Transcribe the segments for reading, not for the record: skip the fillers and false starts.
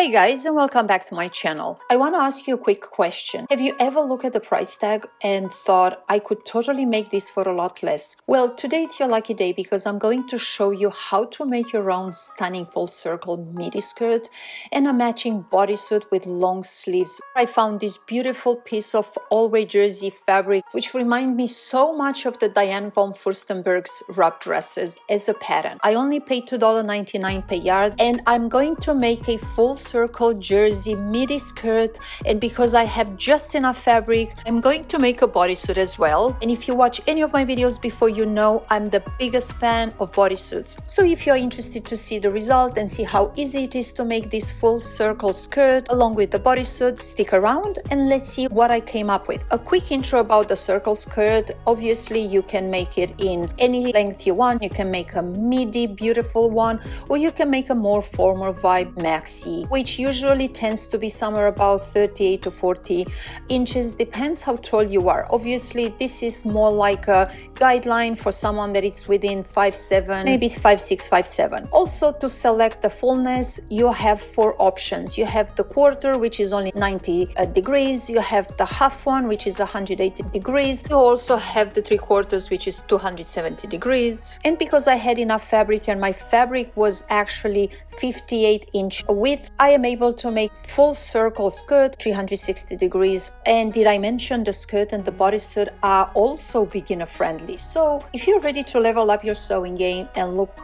Hey guys, and welcome back to my channel. I want to ask you a quick question. Have you ever looked at the price tag and thought, I could totally make this for a lot less? Well, today it's your lucky day because I'm going to show you how to make your own stunning full circle midi skirt and a matching bodysuit with long sleeves. I found this beautiful piece of all-way jersey fabric which remind me so much of the Diane von Furstenberg's wrap dresses as a pattern. I only paid $2.99 per yard and I'm going to make a full circle jersey midi skirt, and because I have just enough fabric, I'm going to make a bodysuit as well. And if you watch any of my videos before, you know I'm the biggest fan of bodysuits. So if you're interested to see the result and see how easy it is to make this full circle skirt along with the bodysuit, stick around and let's see what I came up with. A quick intro about the circle skirt. Obviously you can make it in any length you want. You can make a midi beautiful one, or you can make a more formal vibe maxi, which usually tends to be somewhere about 38 to 40 inches, depends how tall you are. Obviously, this is more like a guideline for someone that it's within 5'7", maybe 5'6", 5'7". Also, to select the fullness, you have 4 options. You have the quarter, which is only 90 degrees. You have the half one, which is 180 degrees. You also have the 3/4, which is 270 degrees. And because I had enough fabric and my fabric was actually 58-inch width, I am able to make full circle skirt 360 degrees. And did I mention the skirt and the bodysuit are also beginner friendly? So if you're ready to level up your sewing game and look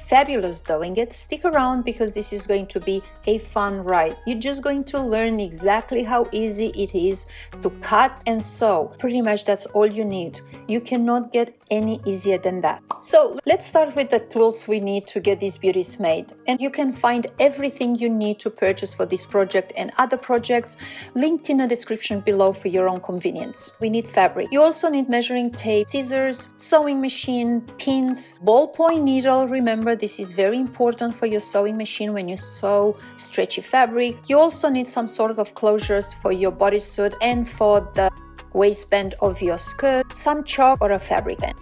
fabulous doing it, stick around because this is going to be a fun ride. You're just going to learn exactly how easy it is to cut and sew. Pretty much that's all you need. You cannot get any easier than that. So let's start with the tools we need to get these beauties made. And you can find everything you need to purchase for this project and other projects linked in the description below for your own convenience. We need fabric. You also need measuring tape, scissors, sewing machine, pins, ballpoint needle. Remember, this is very important for your sewing machine when you sew stretchy fabric. You also need some sort of closures for your bodysuit and for the waistband of your skirt, some chalk or a fabric pen.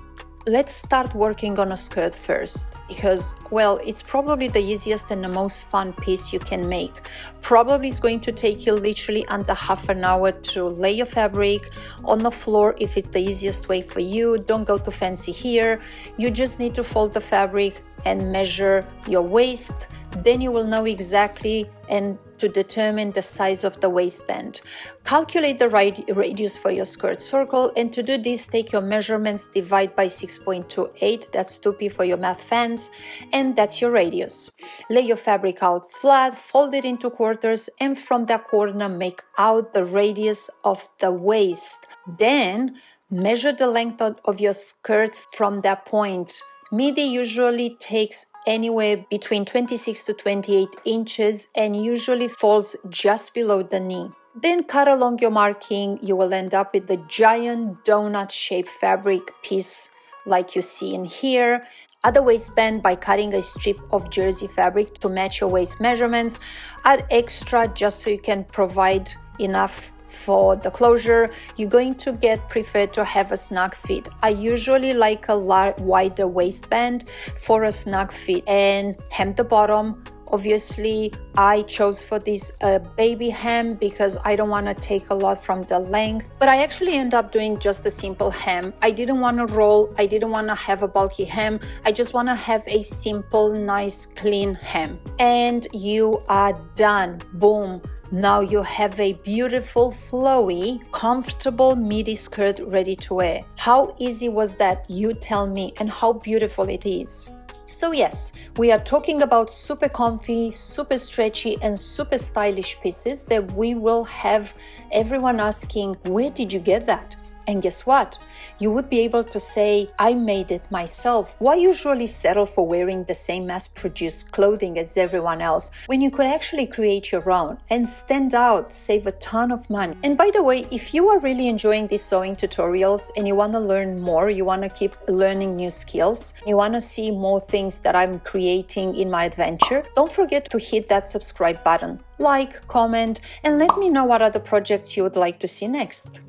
Let's start working on a skirt first because, well, it's probably the easiest and the most fun piece you can make. Probably it's going to take you literally under half an hour to lay your fabric on the floor if it's the easiest way for you. Don't go too fancy here. You just need to fold the fabric and measure your waist. Then you will know exactly and to determine the size of the waistband. Calculate the radius for your skirt circle, and to do this, take your measurements, divide by 6.28, that's 2p for your math fans, and that's your radius. Lay your fabric out flat, fold it into quarters, and from that corner make out the radius of the waist. Then measure the length of your skirt from that point. Midi usually takes anywhere between 26 to 28 inches and usually falls just below the knee. Then cut along your marking. You will end up with the giant donut-shaped fabric piece like you see in here. Add a waistband by cutting a strip of jersey fabric to match your waist measurements. Add extra just so you can provide enough for the closure. You're going to prefer to have a snug fit. I usually like a wider waistband for a snug fit, and hem the bottom. Obviously, I chose for this baby hem because I don't want to take a lot from the length, but I actually end up doing just a simple hem. I didn't want to roll. I didn't want to have a bulky hem. I just want to have a simple, nice, clean hem. And you are done. Boom. Now you have a beautiful, flowy, comfortable midi skirt ready to wear. How easy was that? You tell me, and how beautiful it is. So yes, we are talking about super comfy, super stretchy, and super stylish pieces that we will have everyone asking, where did you get that? And guess what? You would be able to say, I made it myself. Why usually settle for wearing the same mass-produced clothing as everyone else when you could actually create your own and stand out, save a ton of money? And by the way, if you are really enjoying these sewing tutorials and you want to learn more, you want to keep learning new skills, you want to see more things that I'm creating in my adventure, don't forget to hit that subscribe button, like, comment, and let me know what other projects you would like to see next.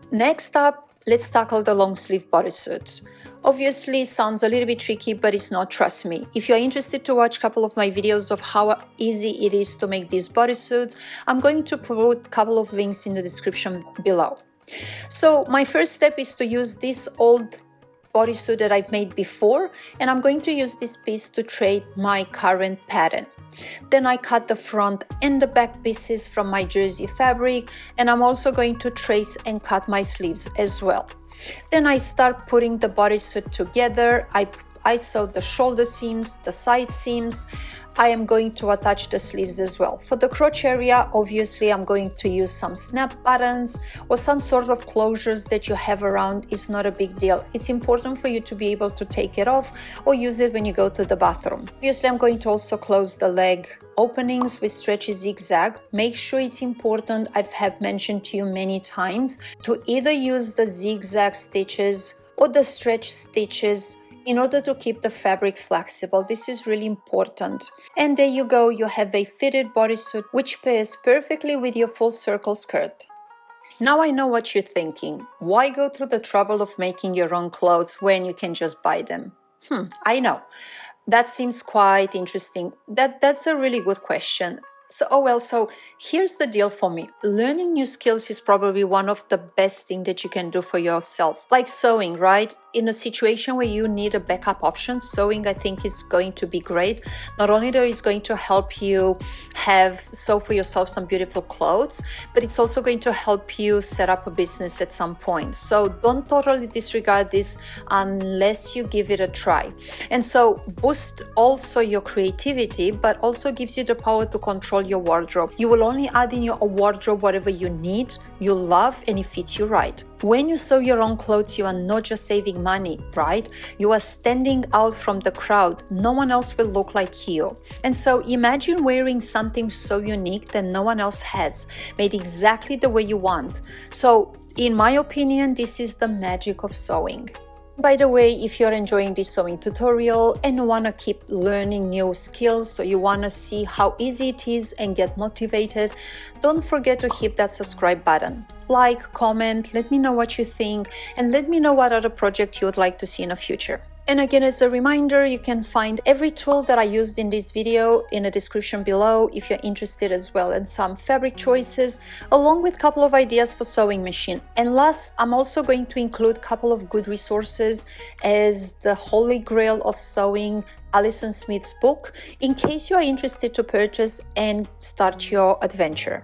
Next up, let's tackle the long sleeve bodysuit. Obviously, sounds a little bit tricky, but it's not, trust me. If you're interested to watch a couple of my videos of how easy it is to make these bodysuits, I'm going to put a couple of links in the description below. So my first step is to use this old bodysuit that I've made before, and I'm going to use this piece to trade my current pattern. Then I cut the front and the back pieces from my jersey fabric, and I'm also going to trace and cut my sleeves as well. Then I start putting the bodysuit together. I sew the shoulder seams, the side seams. I am going to attach the sleeves as well. For the crotch area, obviously I'm going to use some snap buttons or some sort of closures that you have around. It's not a big deal. It's important for you to be able to take it off or use it when you go to the bathroom. Obviously, I'm going to also close the leg openings with stretchy zigzag. Make sure, it's important, I have mentioned to you many times, to either use the zigzag stitches or the stretch stitches in order to keep the fabric flexible. This is really important. And there you go, you have a fitted bodysuit which pairs perfectly with your full circle skirt. Now I know what you're thinking. Why go through the trouble of making your own clothes when you can just buy them? I know. That seems quite interesting. That's a really good question. So here's the deal for me. Learning new skills is probably one of the best things that you can do for yourself. Like sewing, right? In a situation where you need a backup option, sewing, I think, is going to be great. Not only though it's going to help you sew for yourself some beautiful clothes, but it's also going to help you set up a business at some point. So don't totally disregard this unless you give it a try. And so boost also your creativity, but also gives you the power to control your wardrobe. You will only add in your wardrobe whatever you need, you love, and it fits you right. When you sew your own clothes, you are not just saving money, right? You are standing out from the crowd. No one else will look like you. And so imagine wearing something so unique that no one else has, made exactly the way you want. So in my opinion, this is the magic of sewing. By the way, if you're enjoying this sewing tutorial and you want to keep learning new skills, so you want to see how easy it is and get motivated, don't forget to hit that subscribe button. Like, comment, let me know what you think, and let me know what other project you would like to see in the future. And again, as a reminder, you can find every tool that I used in this video in the description below if you're interested, as well as some fabric choices, along with a couple of ideas for sewing machine. And last, I'm also going to include a couple of good resources as the Holy Grail of Sewing, Alison Smith's book, in case you are interested to purchase and start your adventure.